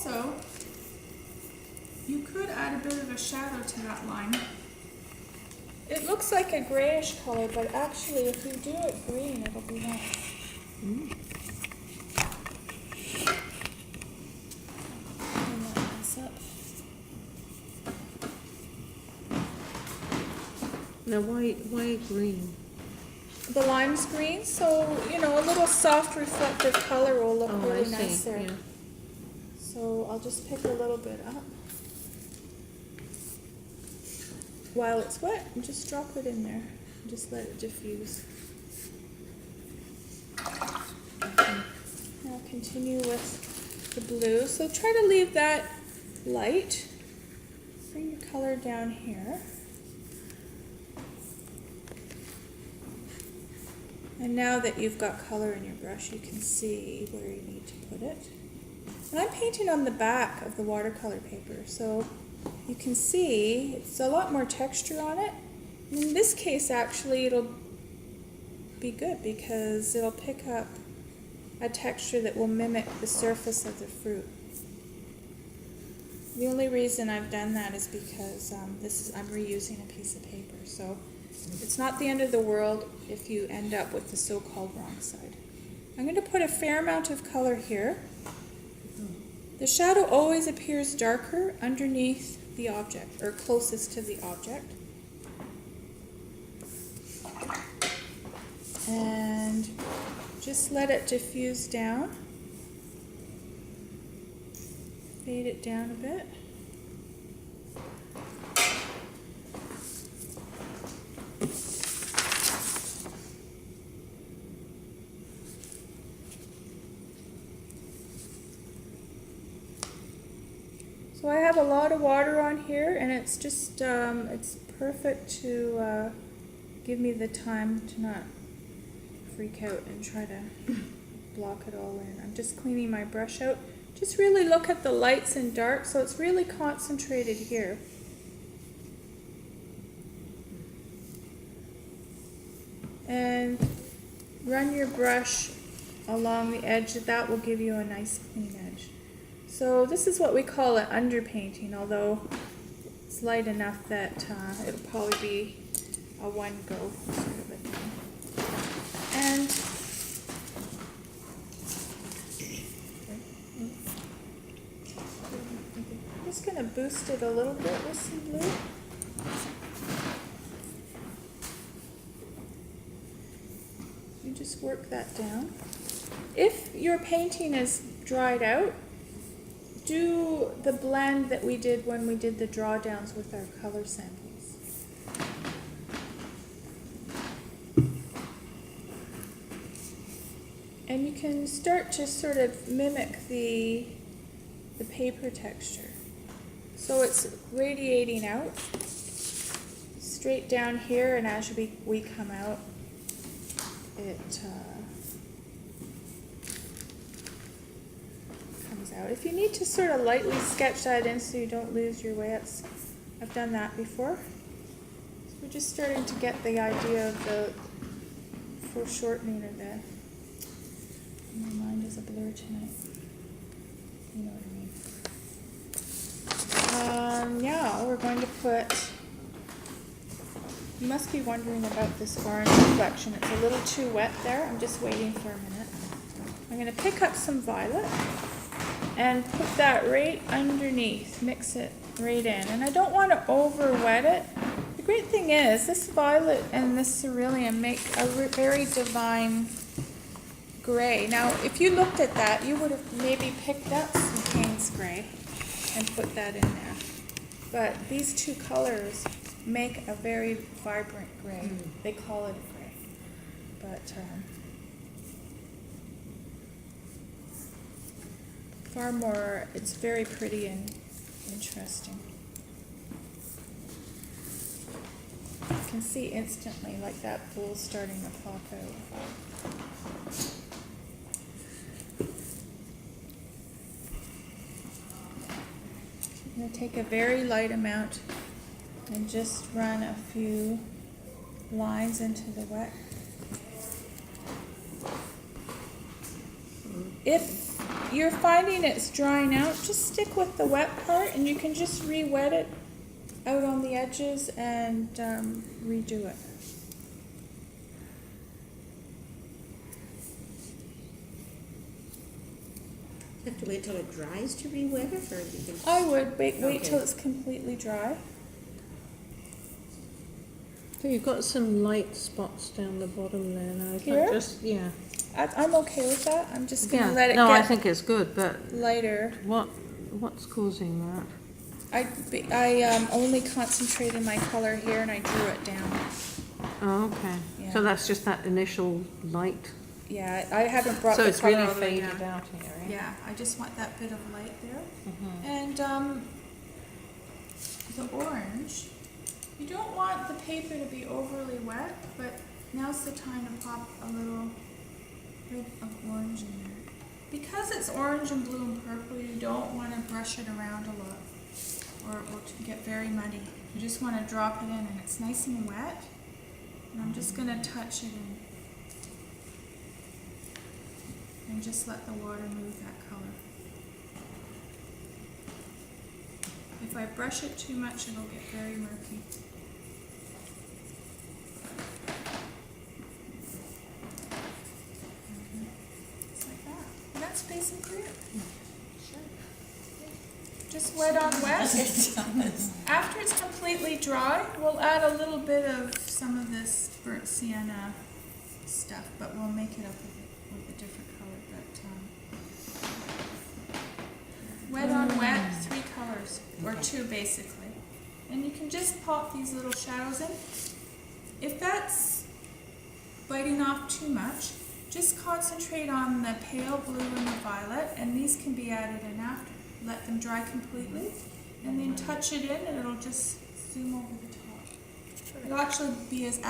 also, you could add a bit of a shadow to that line. It looks like a grayish color, but actually if you do it green, it'll be nice. Mm. Clean that mess up. Now why green? The lime's green, so, you know, a little soft reflective color will look Oh, I really see. nice there. Yeah. So I'll just pick a little bit up. While it's wet, and just drop it in there. And just let it diffuse. Now continue with the blue. So try to leave that light. Bring your color down here. And now that you've got color in your brush, you can see where you need to put it. And I'm painting on the back of the watercolor paper, so you can see it's a lot more texture on it. In this case, actually, it'll be good because it'll pick up a texture that will mimic the surface of the fruit. The only reason I've done that is because I'm reusing a piece of paper, so it's not the end of the world if you end up with the so-called wrong side. I'm going to put a fair amount of color here. The shadow always appears darker underneath the object, or closest to the object. And just let it diffuse down. Fade it down a bit. So I have a lot of water on here, and it's just, it's perfect to give me the time to not freak out and try to block it all in. I'm just cleaning my brush out. Just really look at the lights and darks, so it's really concentrated here. And run your brush along the edge. That will give you a nice clean edge. So this is what we call an underpainting, although it's light enough that it'll probably be a one-go sort of a thing. And I'm just going to boost it a little bit with some blue. You just work that down. If your painting is dried out, do the blend that we did when we did the drawdowns with our color samples. And you can start to sort of mimic the paper texture. So it's radiating out straight down here, and as we come out, it comes out. If you need to sort of lightly sketch that in so you don't lose your way, I've done that before. So we're just starting to get the idea of the foreshortening of the. My mind is a blur tonight. You know what I mean. Yeah, we're going to put. You must be wondering about this orange reflection. It's a little too wet there. I'm just waiting for a minute. I'm going to pick up some violet and put that right underneath. Mix it right in. And I don't want to over wet it. The great thing is this violet and this cerulean make a very divine gray. Now, if you looked at that, you would have maybe picked up some Payne's gray and put that in there. But these two colors make a very vibrant gray. They call it a gray. But far more, it's very pretty and interesting. You can see instantly like that pool starting to pop out. I'm going to take a very light amount and just run a few lines into the wet. If you're finding it's drying out, just stick with the wet part and you can just re-wet it out on the edges and redo it. Have to wait till it dries to re-wet it, or you can? I would wait till Okay. it's completely dry. So you've got some light spots down the bottom there now. Is that Here? just, yeah. I'm okay with that. I'm just gonna Yeah. let it No, I get think it's good, but lighter. what's causing that? I only concentrated my color here and I drew it down. Oh, okay. Yeah. So that's just that initial light. Yeah, I haven't brought So the it's color really all the way faded down. out here, right? Yeah, I just want that bit of light there. Mhm. And the orange, you don't want the paper to be overly wet, but now's the time to pop a little bit of orange in there. Because it's orange and blue and purple, you don't want to brush it around a lot, or it will get very muddy. You just want to drop it in, and it's nice and wet. And I'm just going to touch it in. And just let the water move that color. If I brush it too much, it'll get very murky. Just like that. And that's basically it. Just wet on wet. After it's completely dry, we'll add a little bit of some of this burnt sienna stuff, but we'll make it up with a different color. But wet on wet, 3 colors, or 2 basically. And you can just pop these little shadows in. If that's biting off too much, just concentrate on the pale blue and the violet, and these can be added in after. Let them dry completely, and then touch it in, and it'll just zoom over the top. It'll actually be as